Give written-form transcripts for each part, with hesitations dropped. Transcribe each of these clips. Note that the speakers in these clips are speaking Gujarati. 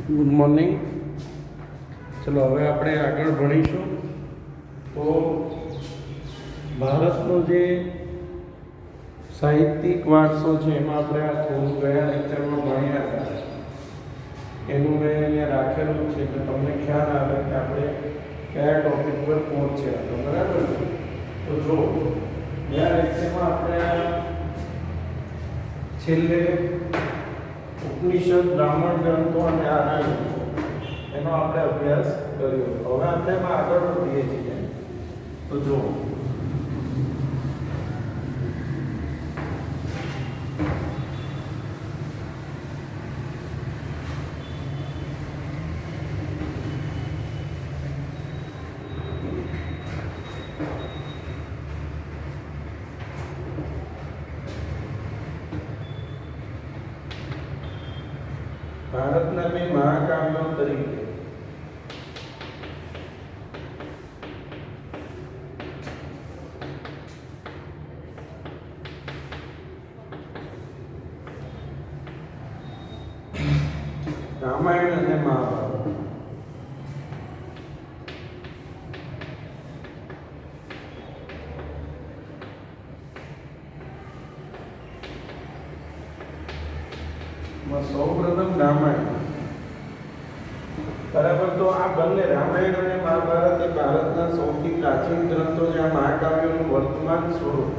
Good morning. ચલો હવે આપણે આગળ ભણીશું. તો ભારતનો જે સાહિત્યિક વારસો છે એમાં આપણે આ થોડું ગયા લેક્ચરમાં ભણ્યા હતા એનું મેં અહીંયા રાખેલું છે એટલે તમને ખ્યાલ આવે કે આપણે કયા ટોપિક પર પહોંચ્યા તો બરાબર છે. તો જો ગયા લેક્ચરમાં આપણે છેલ્લે ઉપનિષદ, બ્રાહ્મણ ગ્રંથો અને આરાયણ એનો આપણે અભ્યાસ કર્યો. હવે આપણે એમાં આગળ વધીએ છીએ. તો જો ભારતના બે મહાકાવ્યો તરીકે રામાયણ અને મહાભારત. સૌપ્રથમ રામાયણ. બરાબર. તો આ બંને રામાયણ અને મહાભારત એ ભારતના સૌથી પ્રાચીન ગ્રંથો છે. આ મહાકાવ્યોનું વર્તમાન સ્વરૂપ.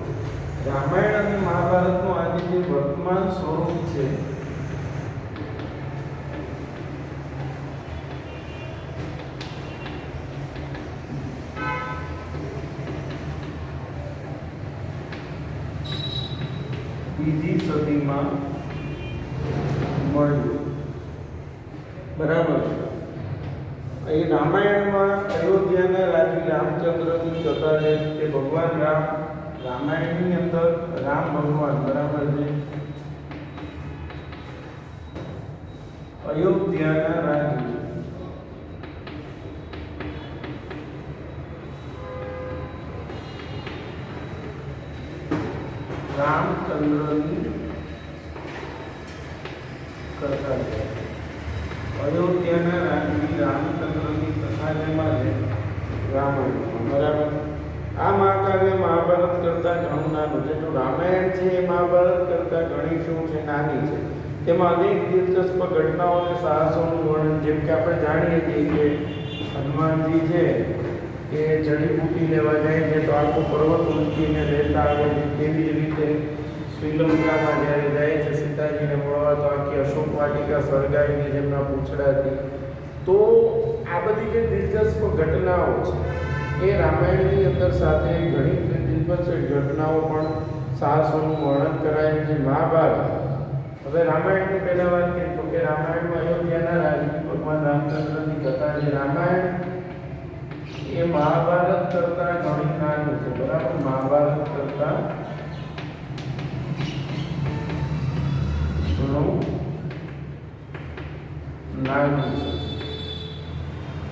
રામાયણ અને મહાભારતનું આજે જે વર્તમાન સ્વરૂપ છે બીજી સદીમાં મળ્યું. બરાબર. એ રામાયણમાં અયોધ્યાના રાજી રામચંદ્રની કથા છે કે ભગવાન રામ રામાયણની અંદર રામ ભગવાન બરાબર છે અયોધ્યાના રાજી રામચંદ્રની કથા છે. અયોધ્યાના રાજી રામચંદ્રની કથા જેમાં છે રામાયણ. બરાબર. આ મહાકાવ્ય મહાભારત કરતાં ઘણું નાનું છે. જો રામાયણ છે એ મહાભારત કરતાં ઘણી શું છે નાની છે. તેમાં અનેક દિલચસ્પ ઘટનાઓ અને સાહસોનું વર્ણન, જેમ કે આપણે જાણીએ છીએ કે હનુમાનજી છે એ જડીબુટી લેવા જાય છે તો આખો પર્વત ઉંચકીને લેતા આવે છે. તેવી જ રીતે શ્રીલંકામાં જ્યારે જાય છે સીતાજીને મળવા તો આખી અશોક વાટિકા સળગાવીને જેમના પૂંછડાથી. તો આ બધી જે દિલચસ્પ ઘટનાઓ છે એ રામાયણની અંદર સાથે ઘણી દિલચસ્પ ઘટનાઓ પણ સાહસોનું વર્ણન કરાય છે. મહાભારત. હવે રામાયણની પહેલા વાત કરીએ તો કે રામાયણમાં અયોધ્યાના રાજી ભગવાન રામચંદ્રની કથા છે. રામાયણ એ મહાભારત કરતા ઘણી નાનું છે. બરાબર. મહાભારત કરતા ઘણું નાનું છે.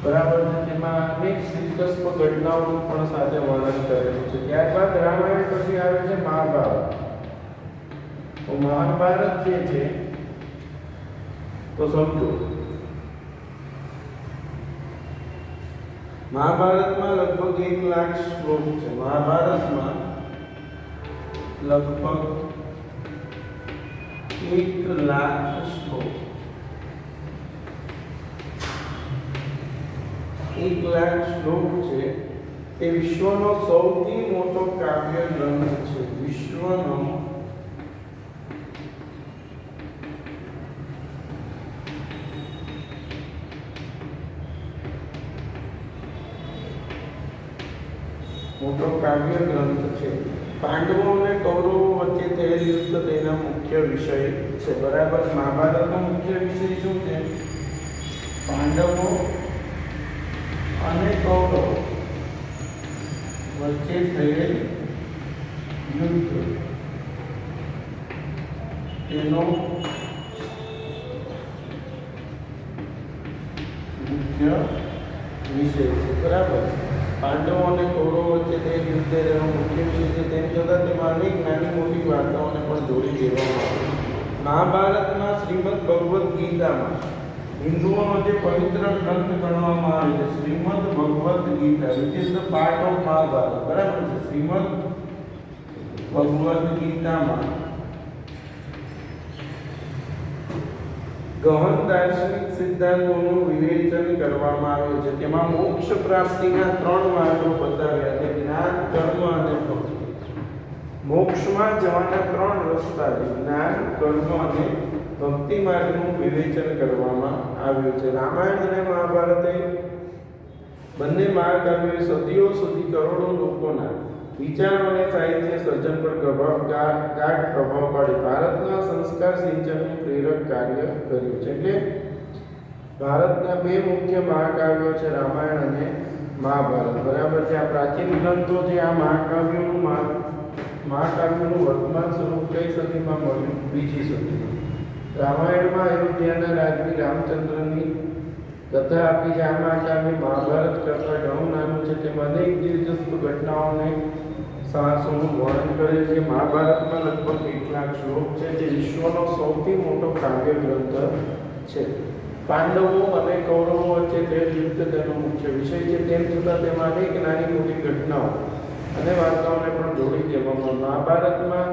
બરાબર. તેમાં અનેક દિલચસ્પ ઘટનાઓનું પણ સાથે વર્ણન કરેલું છે. ત્યારબાદ રામાયણ પછી આવે છે મહાભારત. તો મહાભારત જે છે તો સમજો મહાભારતમાં લગભગ 1 લાખ શ્લોક છે. મહાભારતમાં લગભગ 1 લાખ શ્લોક 1 લાખ શ્લોક છે. તે વિશ્વનો સૌથી મોટો કાવ્ય ગ્રંથ છે. વિશ્વનો મોટો કાવ્ય ગ્રંથ છે. પાંડવો અને કૌરવો વચ્ચે થયેલ યુદ્ધ તેના મુખ્ય વિષય છે. બરાબર. મહાભારતનો મુખ્ય વિષય શું છે? પાંડવો અને કૌરવો વચ્ચે થયેલ યુદ્ધ તેનો મુખ્ય વિષય છે. બરાબર. પાંડવો અને કૌરવો વચ્ચે તે યુદ્ધ તેનો મુખ્ય વિષય છે. તેમ છતાં તેમાં અનેક નાની મોટી વાર્તાઓને પણ જોડી દેવામાં આવી. મહાભારતમાં શ્રીમદ ભગવદ્ ગીતામાં હિન્દુઓનો જે પવિત્ર ગ્રંથ ગણવામાં આવે છે Shrimad Bhagavad Gita, which is the part of Mahabharat, બરાબર છે. શ્રીમદ ભગવદ્ ગીતામાં ગહન દાર્શનિક સિદ્ધાંતોનું વિવેચન કરવામાં આવ્યું છે. તેમાં મોક્ષ પ્રાપ્તિના 3 માર્ગો બતાવ્યા છે: જ્ઞાન, કર્મ અને ભક્તિ. મોક્ષમાં જવાના 3 રસ્તા છે: જ્ઞાન, કર્મ અને ભક્તિ માર્ગનું વિવેચન કરવામાં આવ્યું છે. રામાયણ અને મહાભારતે બંને મહાકાવ્યોએ સદીઓ સુધી કરોડો લોકોના વિચારો અને સાહિત્ય સર્જન પર ગાઢ પ્રભાવ પાડી ભારતના સંસ્કાર સિંચનનું પ્રેરક કાર્ય કર્યું છે. એટલે ભારતના 2 મુખ્ય મહાકાવ્યો છે, રામાયણ અને મહાભારત, બરાબર છે. આ પ્રાચીન ગ્રંથો છે. આ મહાકાવ્યોનું વર્તમાન સ્વરૂપ કઈ સદીમાં મળ્યું? 2જી સદીમાં. રામાયણમાં અયોધ્યાના રાજવી રામચંદ્રની કથા આપી છે. આ મહાકાવ્ય મહાભારત કરતાં ઘણું નાનું છે. તેમાં અનેક દિલચસ્પ ઘટનાઓને સાહસોનું વર્ણન કરે છે. મહાભારતમાં લગભગ 1 લાખ શ્લોક છે, જે વિશ્વનો સૌથી મોટો કાવ્ય ગ્રંથ છે. પાંડવો અને કૌરવો વચ્ચે તે યુદ્ધ તેનો મુખ્ય વિષય છે. તેમ છતાં તેમાં અનેક નાની મોટી ઘટનાઓ અને વાર્તાઓને પણ જોડી દેવામાં. મહાભારતમાં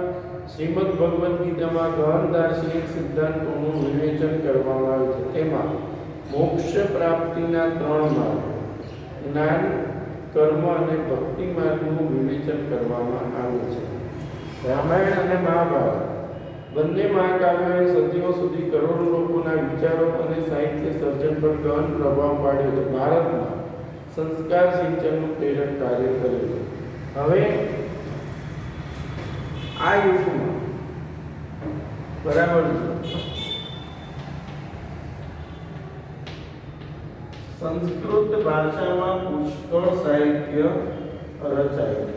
શ્રીમદ ભગવદ્ ગીતામાં ગહન દાર્શનિક સિદ્ધાંતોનું વિવેચન કરવામાં આવ્યું છે. તેમાં મોક્ષ પ્રાપ્તિના 3 માર્ગ, જ્ઞાન, કર્મ અને ભક્તિ માર્ગનું વિવેચન કરવામાં આવ્યું છે. રામાયણ અને મહાભારત બંને મહાકાવ્યોએ સદીઓ સુધી કરોડો લોકોના વિચારો અને સાહિત્ય સર્જન પર ગહન પ્રભાવ પાડ્યો છે. ભારતમાં સંસ્કાર સિંચનનું પ્રેરક કાર્ય કર્યું છે. હવે આ યુગમાં, બરાબર છે, સંસ્કૃત ભાષામાં પુષ્કળ સાહિત્ય રચાયું.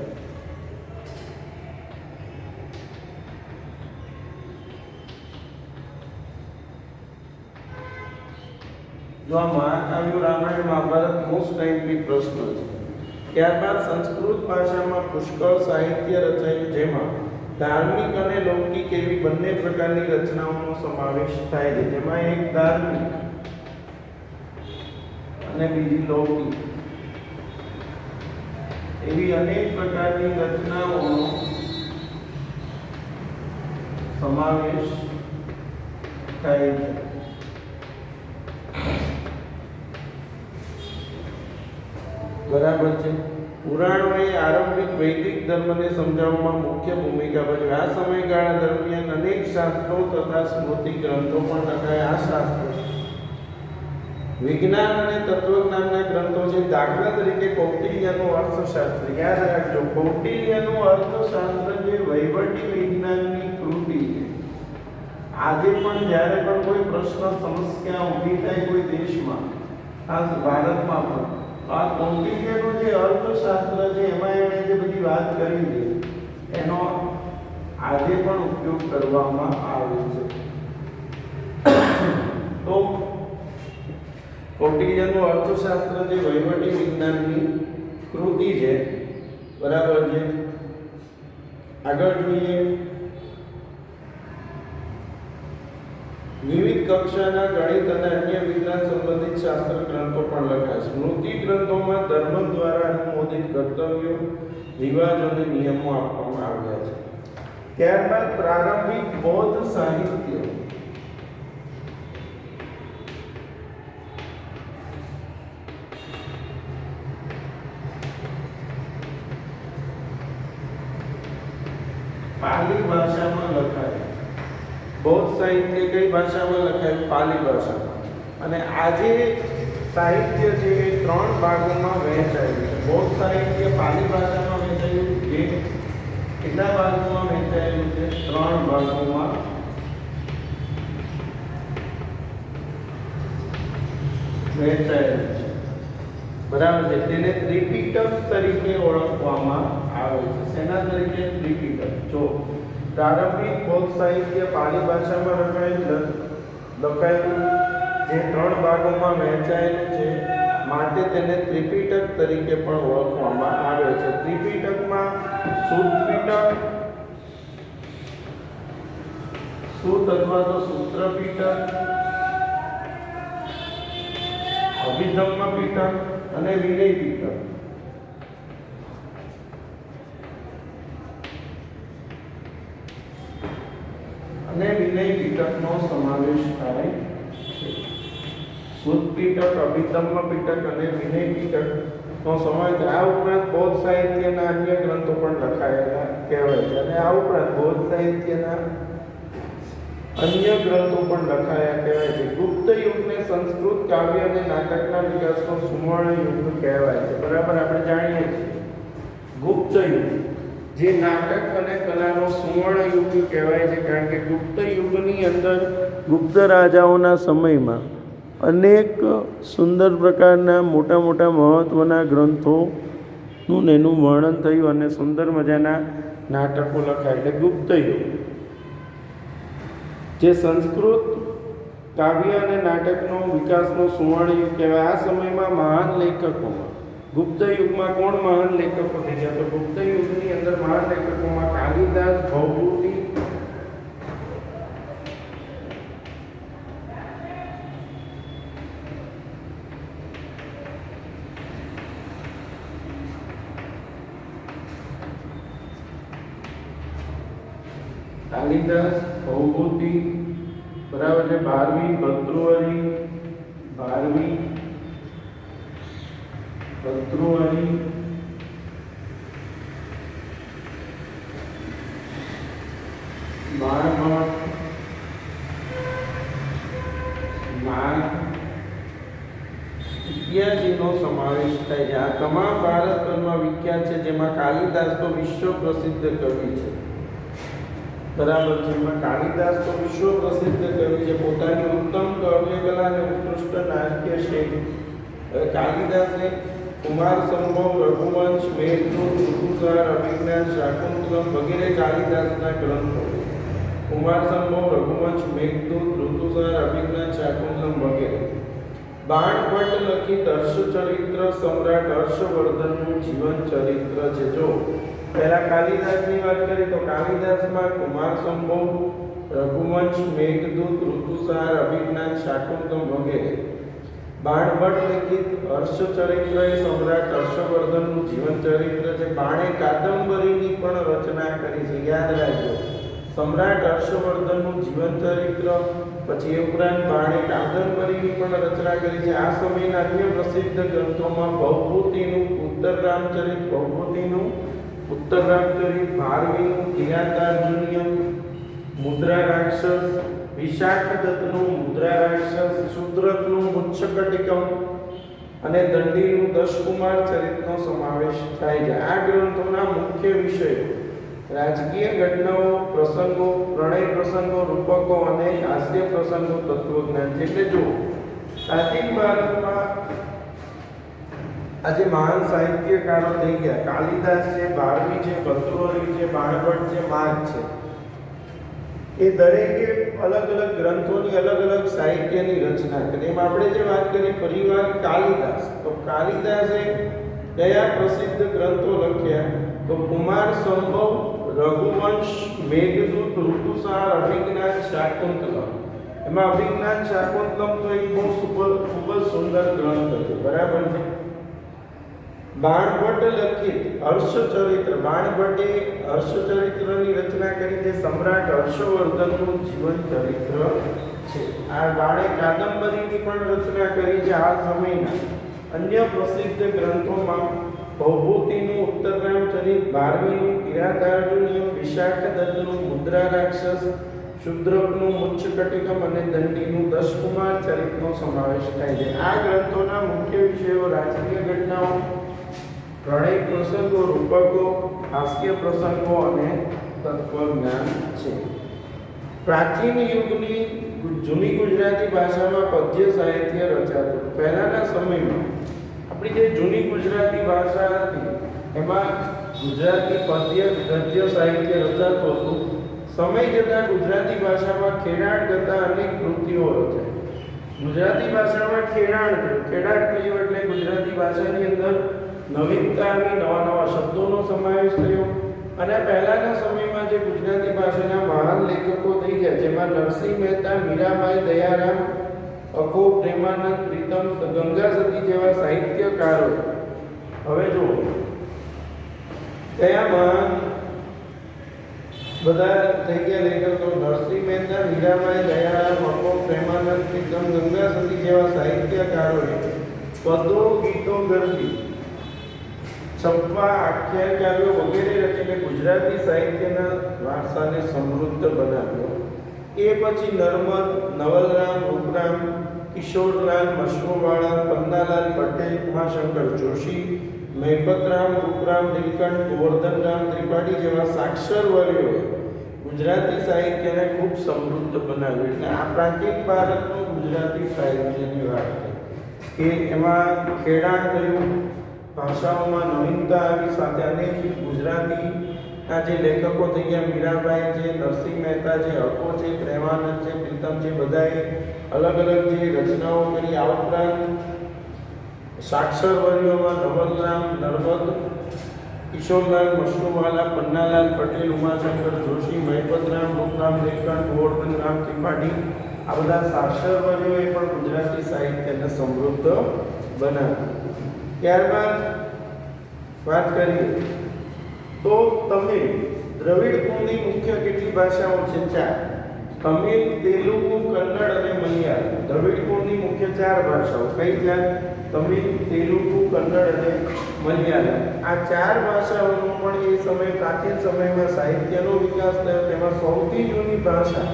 જો આ મહાકાવ્યો રામાયણ મહાભારત મોસ્ટ ટાઈમલી પ્રશ્ન છે. ત્યારબાદ સંસ્કૃત ભાષામાં પુષ્કળ સાહિત્ય રચાયું, જેમાં ધાર્મિક અને લૌકિક એવી બંને પ્રકારની રચનાઓનો સમાવેશ થાય છે. જેમાં એક ધાર્મિક અને બીજી લૌકિક એવી અનેક પ્રકારની રચનાઓનો સમાવેશ થાય છે. બરાબર છે. પુરાણોએ આરંભિક વૈદિક ધર્મને સમજાવવામાં મુખ્ય ભૂમિકા ભજવી. આ સમયગાળા દરમિયાન અનેક શાસ્ત્રો તથા સ્મૃતિ ગ્રંથો પણ લખાયા. આ શાસ્ત્રો વિજ્ઞાન અને તત્વજ્ઞાનના ગ્રંથો છે. દાખલા તરીકે કૌટિલ્યનું અર્થશાસ્ત્ર. યાદ રાખજો, કૌટિલ્યનું અર્થશાસ્ત્ર જે વહીવટી વિજ્ઞાનની કૃતિ છે. આજે પણ જ્યારે પણ કોઈ પ્રશ્ન સમસ્યા ઊભી થાય કોઈ દેશમાં, ખાસ ભારતમાં પણ, આ કૌટિલ્યનું જે અર્થશાસ્ત્ર છે એમાં એણે જે બધી વાત કરી છે એનો આજે પણ ઉપયોગ કરવામાં આવે છે. તો કૌટિલ્યનું અર્થશાસ્ત્ર જે વહીવટી વિજ્ઞાનની કૃતિ છે, બરાબર છે. આગળ જોઈએ, વિવિધ કક્ષાના ગણિત અને અન્ય વિજ્ઞાન સંબંધિત શાસ્ત્ર ગ્રંથો પણ લખાયા. સ્મૃતિ ગ્રંથોમાં ધર્મ દ્વારા અનુમોદિત કર્તવ્યો, રિવાજો અને નિયમો આપવામાં આવ્યા છે. ત્યારબાદ પ્રારંભિક બૌદ્ધ સાહિત્ય. પાલી ભાષામાં લખાય. બૌદ્ધ સાહિત્ય કઈ ભાષામાં લખાયું? પાલી ભાષામાં. અને આજે સાહિત્ય છે એ 3 ભાગોમાં વહેંચાયું છે. બૌદ્ધ સાહિત્ય પાલી ભાષામાં વહેંચાયું છે. કેટલા ભાગોમાં વહેંચાયેલું છે? 3 ભાગોમાં વહેંચાયેલું છે. બરાબર છે. તેને ત્રિપિટક તરીકે ઓળખવામાં આવે છે. શેના તરીકે? ત્રિપિટક. જો પ્રારંભિક બૌદ્ધ સાહિત્ય પાલી ભાષામાં લખાયેલું જે 3 ભાગોમાં વહેંચાયેલું છે, માટે તેને ત્રિપિટક તરીકે પણ ઓળખવામાં આવે છે. ત્રિપિટકમાં શુદ્ધ પિટક, શુદ્ધ અથવા તો સૂત્ર પિટક અભિધમ્મ પીટક અને વિનય પીટક. અને વિનય પીટકનો સમાવેશ થાય છે. શુદ્ધ પીટક, અભિધમ્મ પીટક અને વિનય પીટકનો સમાવેશ. આ ઉપરાંત બૌદ્ધ સાહિત્યના અન્ય ગ્રંથો પણ લખાયેલા કહેવાય છે. અને આ ઉપરાંત બૌદ્ધ સાહિત્યના અન્ય ગ્રંથો પણ લખાયા કહેવાય છે. ગુપ્ત યુગને સંસ્કૃત કાવ્ય અને નાટકના વિકાસનો સુવર્ણ યુગ કહેવાય છે. બરાબર, આપણે જાણીએ છીએ ગુપ્ત યુગ જે નાટક અને કલાનો સુવર્ણ યુગ કહેવાય છે. કારણ કે ગુપ્ત યુગની અંદર ગુપ્ત રાજાઓના સમયમાં અનેક સુંદર પ્રકારના મોટા મોટા મહત્ત્વના ગ્રંથોનું એનું વર્ણન થયું અને સુંદર મજાના નાટકો લખાય એટલે ગુપ્ત યુગ. જે સંસ્કૃત કાવ્ય અને નાટકનો વિકાસનો સુવર્ણ યુગ કહેવાય. આ સમયમાં મહાન લેખકોમાં ગુપ્ત યુગમાં કોણ મહાન લેખકો થઈ ગયા? તો ગુપ્ત યુગની અંદર મહાન લેખકોમાં કાલિદાસ, ભૌભૂતિ, બરાબર છે, ભારવી, ભર્તૃહરિ, ઇત્યાદિનો સમાવેશ થાય છે. આ તમામ ભારતભરમાં વિખ્યાત છે. જેમાં કાલિદાસ તો વિશ્વ પ્રસિદ્ધ કવિ છે. બરાબર છે, એમાં કાલિદાસ તો વિશ્વ પ્રસિદ્ધ કવિ છે. પોતાની ઉત્તમ કાવ્ય કલા અને ઉત્કૃષ્ટ નાટ્ય શૈલી. કાલિદાસે કુમાર સંભવ, રઘુવંશ, મેઘદૂત, ઋતુસાર, અભિજ્ઞાન, શાકુંતલમ વગેરે કાલિદાસના ગ્રંથો. કુમાર સંભવ, રઘુવંશ, મેઘદૂત, ઋતુસાર, અભિજ્ઞાન, શાકુંતલમ વગેરે. બાણભટ્ટ લખિત હર્ષચરિત્ર સમ્રાટ હર્ષવર્ધનનું જીવન ચરિત્ર છે. જો પહેલા કાલિદાસની વાત કરીએ તો કાલિદાસમાં કુમાર સંભવ, રઘુવંશ, મેઘદૂત, ઋતુસાર, અભિજ્ઞાન, શાકુંતલમ વગેરે. બાણભટ્ટ લિખિત હર્ષચરિત્ર એ સમ્રાટ હર્ષવર્ધનનું જીવન ચરિત્ર છે. બાણે કાદંબરીની પણ રચના કરી છે. યાદ રાખજો, સમ્રાટ હર્ષવર્ધનનું જીવન ચરિત્ર, પછી એ ઉપરાંત બાણે કાદંબરીની પણ રચના કરી છે. આ સમયના અન્ય પ્રસિદ્ધ ગ્રંથોમાં ભૌભૂતિનું ઉત્તરરામચરિત, ભારવીનું કિરાતાર્જુનીયમ, મુદ્રા રાક્ષસ, વિશાખદત્તનું મુદ્રા રાક્ષસ, શુદ્રકનું મુચ્છકટિકમ અને દંડીનું દશકુમાર ચરિતનો સમાવેશ થાય છે. આ ગ્રંથોના મુખ્ય વિષયો રાજકીય ઘટનાઓ, પ્રસંગો, પ્રણય પ્રસંગો, રૂપકો અને હાસ્ય પ્રસંગો, તત્વજ્ઞાન છે. એટલે જો પ્રાચીન ભારતમાં આજે મહાન સાહિત્યકારો થઈ ગયા, કાલિદાસ છે, ભારવી છે, ભર્તૃહરિ છે, બાણભટ્ટ છે, માર્ગ છે, એ દરેકે અલગ અલગ ગ્રંથોની અલગ અલગ સાહિત્યની રચના કરી. એમાં આપણે જે વાત કરી ફરીવાર કાલિદાસ, તો કાલિદાસે કયા પ્રસિદ્ધ ગ્રંથો લખ્યા? તો કુમાર સંભવ, રઘુવંશ, મેઘદૂત, ઋતુસાર, અભિજ્ઞાન, શાકુંતલમ. એમાં અભિજ્ઞાન, શાકુંતલમ તો એક બહુ ખૂબ જ સુંદર ગ્રંથ છે. બરાબર છે. બાણભટ્ટ લખિત હર્ષચરિત્ર, બાણભટ્ટે હર્ષચરિત્રની રચના કરી છે. સમ્રાટ હર્ષવર્ધનનું જીવન ચરિત્ર છે. આ બાણે કાદંબરીની પણ રચના કરી છે. આ સમયના અન્ય પ્રસિદ્ધ ગ્રંથોમાં ભૌભૂતિનું ઉત્તરરામચરિત, ભારવીનું કિરાતાર્જુનીયમ, વિશાખદત્તનું મુદ્રા રાક્ષસ, શુદ્રકનું મુચ્છકટિકમ અને દંડીનું દશકુમાર ચરિતનો સમાવેશ થાય છે. આ ગ્રંથોના મુખ્ય વિષયો રાજકીય ઘટનાઓ, પ્રણય પ્રસંગો, રૂપકો, હાસ્ય પ્રસંગો અને તત્વજ્ઞાન છે. પ્રાચીન યુગની જૂની ગુજરાતી ભાષામાં પદ્ય સાહિત્ય રચાતું. પહેલાના સમયમાં આપણી જે જૂની ગુજરાતી ભાષા હતી એમાં ગુજરાતી પદ્ય ગદ્ય સાહિત્ય રચાતું હતું. સમય જતાં ગુજરાતી ભાષામાં ખેડાણ કરતા અનેક કૃતિઓ રચાઈ. ગુજરાતી ભાષામાં ખેડાણ થયું એટલે ગુજરાતી ભાષાની અંદર નવીનતા આવી, નવા નવા શબ્દોનો સમાવેશ થયો. અને પહેલાના સમયમાં જે ગુજરાતી ભાષાના મહાન લેખકો થઈ ગયા, જેમાં નરસિંહ મહેતા, મીરાબાઈ, દયારામ, અખો, પ્રેમાનંદ, પ્રીતમ, ગંગા સતી જેવા સાહિત્યકારો. હવે જો કયામાં બધા થઈ ગયા લેખકો નરસિંહ મહેતા, મીરાબાઈ, દયારામ, અખો, પ્રેમાનંદ, પ્રીતમ, ગંગા સતી જેવા સાહિત્યકારોએ પદો, ગીતો, ગરબી, છપ્પા, આખ્યાન કાવ્યો વગેરે રચીને ગુજરાતી સાહિત્યના વારસાને સમૃદ્ધ બનાવ્યો. એ પછી નર્મદ, નવલરામ, રૂપરામ, કિશોરલાલ, મશરૂવાળા, પન્નાલાલ પટેલ, ઉમાશંકર જોશી, મહેપતરામ, રૂપરામ, નીલકંઠ, ગોવર્ધનરામ ત્રિપાઠી જેવા સાક્ષરવર્યોએ ગુજરાતી સાહિત્યને ખૂબ સમૃદ્ધ બનાવ્યું. એટલે આ પ્રાચીન ભારતનું ગુજરાતી સાહિત્યની વાત છે કે એમાં ખેડાણ થયું, ભાષાઓમાં નવીનતા આવી, સાથે અનેક ગુજરાતીના જે લેખકો થઈ ગયા, મીરાબાઈ છે, નરસિંહ મહેતા છે, અખો છે, પ્રેમાનંદ છે, પ્રીતમ છે, બધાએ અલગ અલગ જે રચનાઓ કરી. આ ઉપરાંત સાક્ષરવર્યોમાં નવલરામ, નર્મદ, કિશોરલાલ, મશરૂવાલા, પન્નાલાલ પટેલ, ઉમાશંકર જોશી, મહેપતરામ, રૂપરામ, નીલકંઠ, ગોવર્ધનરામ ત્રિપાઠી, આ બધા સાક્ષરવર્યોએ પણ ગુજરાતી સાહિત્યને સમૃદ્ધ બનાવ્યું. ત્યારબાદ વાત કરીએ તો તમિલ. દ્રવિડ કુળની મુખ્ય કેટલી ભાષાઓ છે? 4. તમિલ, તેલુગુ, કન્નડ અને મલયાલમ. દ્રવિડ કુળની મુખ્ય 4 ભાષાઓ કઈ છે? તમિલ, તેલુગુ, કન્નડ અને મલયાલમ. આ 4 ભાષાઓનો પણ એ સમય પ્રાચીન સમયમાં સાહિત્યનો વિકાસ થયો. તેમાં સૌથી જૂની ભાષા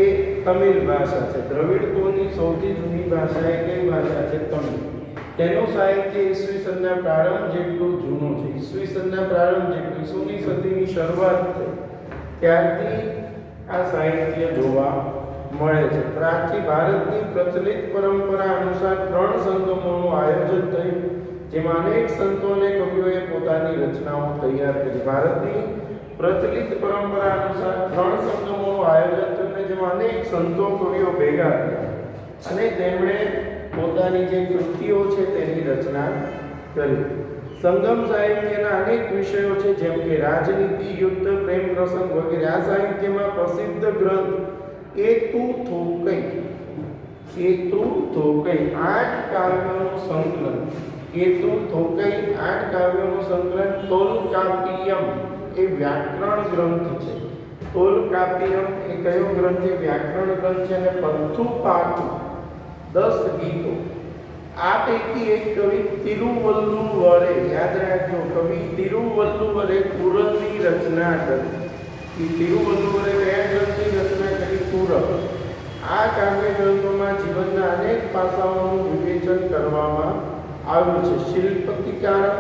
એ તમિલ ભાષા છે. દ્રવિડ કુળની સૌથી જૂની ભાષા એ કઈ ભાષા છે? તમિલ. તેનું સાહિત્ય ઈસવીસનના પ્રારંભ જેટલું જૂનું છે. ઈસવીસનના પ્રારંભ જેટલું, 20મી સદીની શરૂઆત થઈ ત્યારથી આ સાહિત્ય જોવા મળે છે. પ્રાચીન ભારતની પ્રચલિત પરંપરા અનુસાર 3 સંગમોનું આયોજન થયું, જેમાં અનેક સંતો અને કવિઓએ પોતાની રચનાઓ તૈયાર કરી. ભારતની પ્રચલિત પરંપરા અનુસાર 3 સંગમોનું આયોજન થયું, જેમાં અનેક સંતો કવિઓ ભેગા થયા અને તેમણે પોતાની જે કૃતિઓ છે તેની રચના કરી. સંગમ સાહિત્યના અનેક વિષયો છે, જેમ કે રાજનીતિ, યુદ્ધ, પ્રેમ પ્રસંગ વગેરે. આ સાહિત્યમાં પ્રસિદ્ધ ગ્રંથ કેતુ થોકઈ, 8 કાવ્યોનું સંકલન. કેતુ થોકઈ 8 કાવ્યોનું સંકલન. તોલકાપ્પિયમ એ વ્યાકરણ ગ્રંથ છે. તોલકાપ્પિયમ એ કયો ગ્રંથ છે? વ્યાકરણ ગ્રંથ છે. અને પંથુપાતુ 10 ગીતો. આ પૈકી એક કવિ તિરુવલ્લુવરે, યાદ રાખજો, કવિ તિરુવલ્લુવરે કુરલની રચના કરી. તિરુવલ્લુવરે કયા ગ્રંથની રચના કરી? કુરલ. આ કાવ્ય ગ્રંથોમાં જીવનના અનેક પાસાઓનું વિવેચન કરવામાં આવ્યું છે. શિલ્પતિકારમ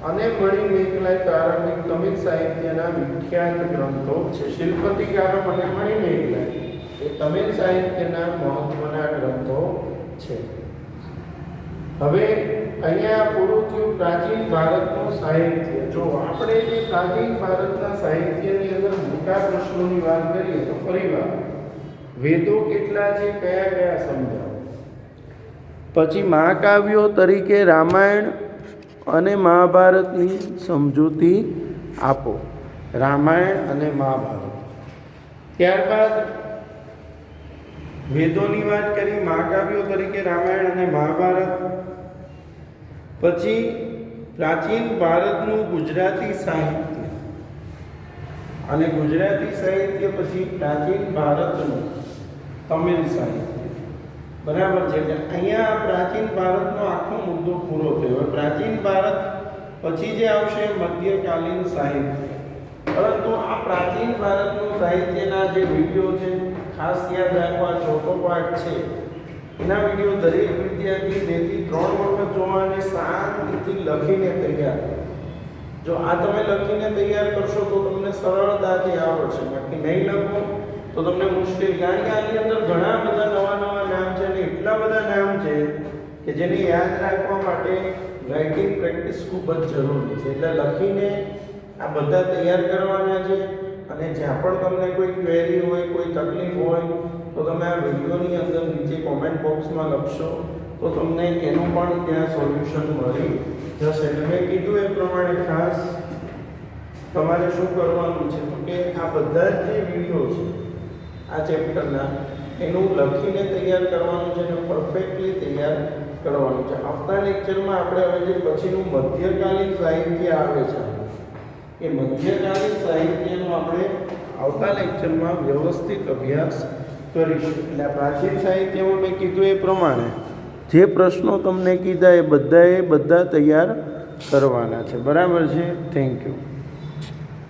અને મણિમેખલા પ્રારંભિક તમિલ સાહિત્યના વિખ્યાત ગ્રંથો છે. શિલ્પતિકારમ અને મણિમેખલા એ તમિલ સાહિત્યના મહત્વના ગ્રંથો છે. હવે અહીંયા પૂરું થયું પ્રાચીન ભારતનું સાહિત્ય. જો આપણે જે પ્રાચીન ભારતના સાહિત્યની અંદર મોટા પ્રશ્નોની વાત કરીએ તો ફરીવાર વેદો કેટલા છે, કયા કયા સમજાવો. પછી મહાકાવ્યો તરીકે રામાયણ અને મહાભારતની સમજૂતી આપો. રામાયણ અને મહાભારત. ત્યારબાદ વેદોની વાત કરી, મહાકાવ્યો તરીકે રામાયણ અને મહાભારત. પછી પ્રાચીન ભારતનું ગુજરાતી સાહિત્ય અને ગુજરાતી સાહિત્ય, પછી પ્રાચીન ભારતનું તમિલ સાહિત્ય. બરાબર છે. એટલે અહીંયા પ્રાચીન ભારતનો આખો મુદ્દો પૂરો થયો. પ્રાચીન ભારત પછી જે આવશે મધ્યકાલીન સાહિત્ય. પરંતુ આ પ્રાચીન ભારતનું સાહિત્યના જે વિડીયો છે, ખાસ યાદ રાખવા, ચોથો પાઠ છે એના વિડીયો દરેક વિદ્યાર્થી 2 થી 3 વખત જોવાને શાંતિથી લખીને તૈયાર કરો. જો આ તમે લખીને તૈયાર કરશો તો તમને સરળતાથી આવડશે. બાકી નહીં લખો તો તમને મુશ્કેલ, કારણ કે આની અંદર ઘણા બધા નવા નવા નામ છે અને એટલા બધા નામ છે કે જેને યાદ રાખવા માટે રાઇટિંગ પ્રેક્ટિસ ખૂબ જ જરૂરી છે. એટલે લખીને આ બધા તૈયાર કરવાના છે. અને જ્યાં પણ તમને કોઈ ક્વેરી હોય, કોઈ તકલીફ હોય તો તમે આ વિડીયોની અંદર નીચે કોમેન્ટ બોક્સમાં લખશો તો તમને એનું પણ ત્યાં સોલ્યુશન મળી જશે. એટલે મેં કીધું એ પ્રમાણે ખાસ તમારે શું કરવાનું છે તો કે આ બધા જ જે વિડીયો છે આ ચેપ્ટરના એનું લખીને તૈયાર કરવાનું છે અને પરફેક્ટલી તૈયાર કરવાનું છે. આવતા લેક્ચરમાં આપણે હવે જે પછીનું મધ્યકાલીન સાહિત્ય આવે છે એ મધ્યકાલીન સાહિત્યનો આપણે આવતા લેક્ચરમાં વ્યવસ્થિત અભ્યાસ કરીશું. એટલે પ્રાચીન સાહિત્યમાં મેં કીધું એ પ્રમાણે જે પ્રશ્નો તમને કીધા એ બધા તૈયાર કરવાના છે. બરાબર છે? Thank you.